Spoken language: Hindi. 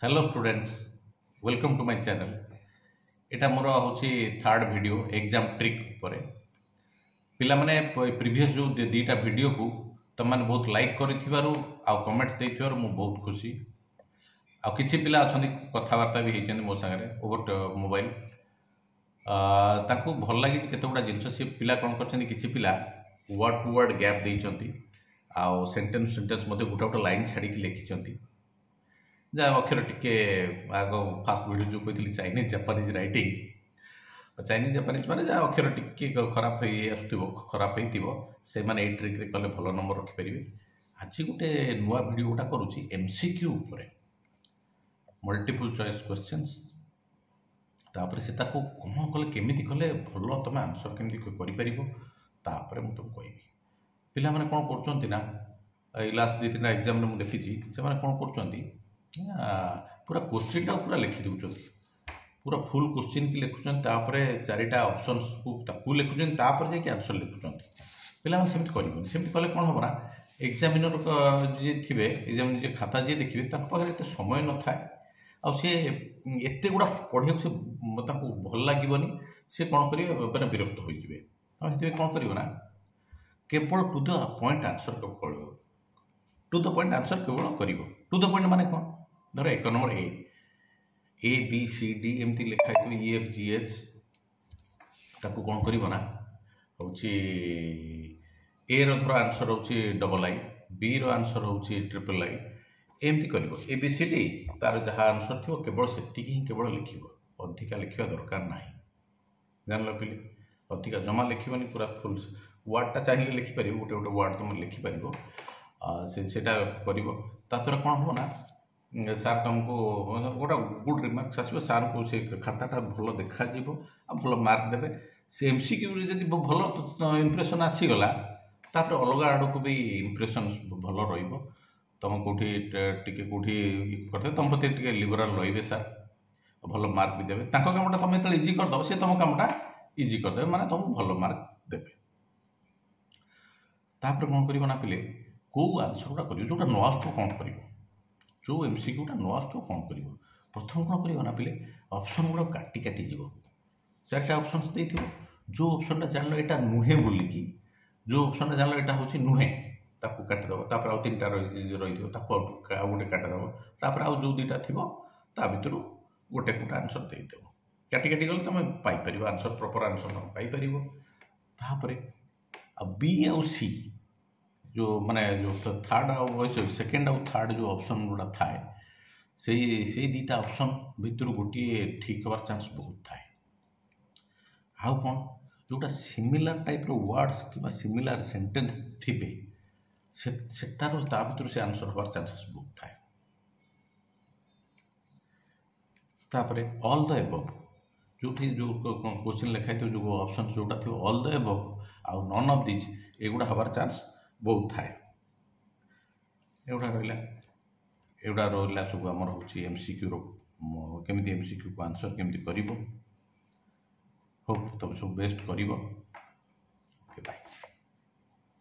Hello students, welcome to my channel. एटा मोर होची थर्ड वीडियो एग्जाम ट्रिक पर। पिला माने प्रीवियस जो दीटा वीडियो को तुम मैंने बहुत लाइक करिथिबारु आ कमेंट देथिबारु मु बहुत खुशी। आ किछि पिला अछन कथावार्ता भी हेचन मो संगे ओवर मोबाइल ताकू भल लगी केतेगुडा जिनस से पिला कोन करछन किछि पिला वर्ड टू वर्ड गैप देइचंती आ सेंटेंस मध्ये गोटा गोटा लाइन छाड़ी के लिखिचंती जहाँ अक्षर टिके आग फास्ट वीडियो जो कही Chinese Japanese writing Chinese Japanese माने जहाँ अक्षर टिके खराब खराब से माने ए ट्रिक रे कले भल नंबर रखिपारे। आज गोटे नुआ वीडियो गोटा करुच्ची एमसीक्यू उपर मल्टीपल चॉइस क्वेश्चंस तापर से ताको कौन कले केमिति कले भल तुम आंसर केमिति करि तापर मु तुमको कहबी। पिला माने कौन करचंती ना लास्ट दी तीन एग्जाम रे मु देखिची से माने कौन करचंती पूरा क्वेश्चन टा पूरा लिखि दूचंती पूरा फुल क्वेश्चन की लिखुचंती तापरे चारिटा ऑप्शंस को लिखुचंती तापर जे कि आंसर लिखुचंती। पिला सेमति करबोनी सेमति कले कोन होबना एग्जामिनर जे थिबे एग्जामिनर जे खाता जे देखिबे ताक पाखरे एते समय न थाए आ से एते गुडा पढे से ताको भल लागिबोनी से कोन करिवे माने विरक्त होई जिवे। त हेते कोन करिवो ना केवल टू द पॉइंट आंसर को करबो टू द पॉइंट आंसर केवल करिवो। टू द पॉइंट माने कोन धर एक number A B C D एमती लिखा है ई एफ जी एच ताकू कौन करिवो ना होची ए रो धर आंसर होची डबल आई बी रो आंसर होची ट्रिपल आई एमती करिवो ए बी सी डी तार जहाँ आंसर थी केवल सेतिक ही केवल लिखिवो अधिका लिखिवा दरकार नाही। जानल पिले अधिका जमा लिखिबनी पूरा फुल वर्डटा चाहिए लिखिपार गोटे गोटे वर्ड तुम लिखिपार सेटा कर तापर कौन हो ना सार तुमको गोटा गुड रिमार्क्स आसो सार को से खाताटा भल देखा भल मार्क देवे से एमसीक्यू जब भल इम्प्रेशन आसीगला तापर अलग आड़ को भी इम्प्रेशन भल रम कौटी टे कौटी करते तुम प्रति टे लिबराल रे सार भल मार्क भी देवे कामटा तुम जो इजी करदे से तुम कामटा इजी करदे माने तुमको भल मार्क देवे। तापर कौन कर ना पिले कौ आंसर गुड़ा कर जो न आसो कौन कर जो एमसीक्यूटा न आसो कौन कर प्रथम कौन कर ना पिले ऑप्शन गुड़ा काटी काटी जीव चार्टा ऑप्शन दे जो ऑप्शन जान यहाँ नुहे बोलिकी जो ऑप्शन जान यहाँ हूँ नुहे ताकू काटिदेव तापर आउ तीन टा रही गोटे काटिदेव तापर आउ जो दुईटा थी ता भर गोटे गोटे आंसर देदेव काटी काटी गले तुम पाइपर आंसर प्रॉपर आंसर तुम पाइपर। तापर बी आउ सी जो माने जो थर्ड आउ सेकेंड आउ थर्ड जो ऑप्शन गुड़ा थाए से दीटा ऑप्शन भितर गोटे ठीक हबार चांस बहुत थाए। आउ कौन जोटा सिमिलर टाइप रो वर्ड्स कि सिमिलर सेंटेंस थिबे सेटार ता भितर से आंसर हबार चांसेस बहुत थाए। तापरे ऑल द एबव जो क्वेश्चन लिखाई थो जो ऑप्शन जोटा थी ऑल द एबव आउ नन ऑफ दिस एगुड़ा हबार चांस बहुत थाए। एगुड़ा रहा सब आमर हूँ एमसीक्यू केमिति एमसीक्यू को आंसर केमिति करिवो हो तब सब बेस्ट करिवो।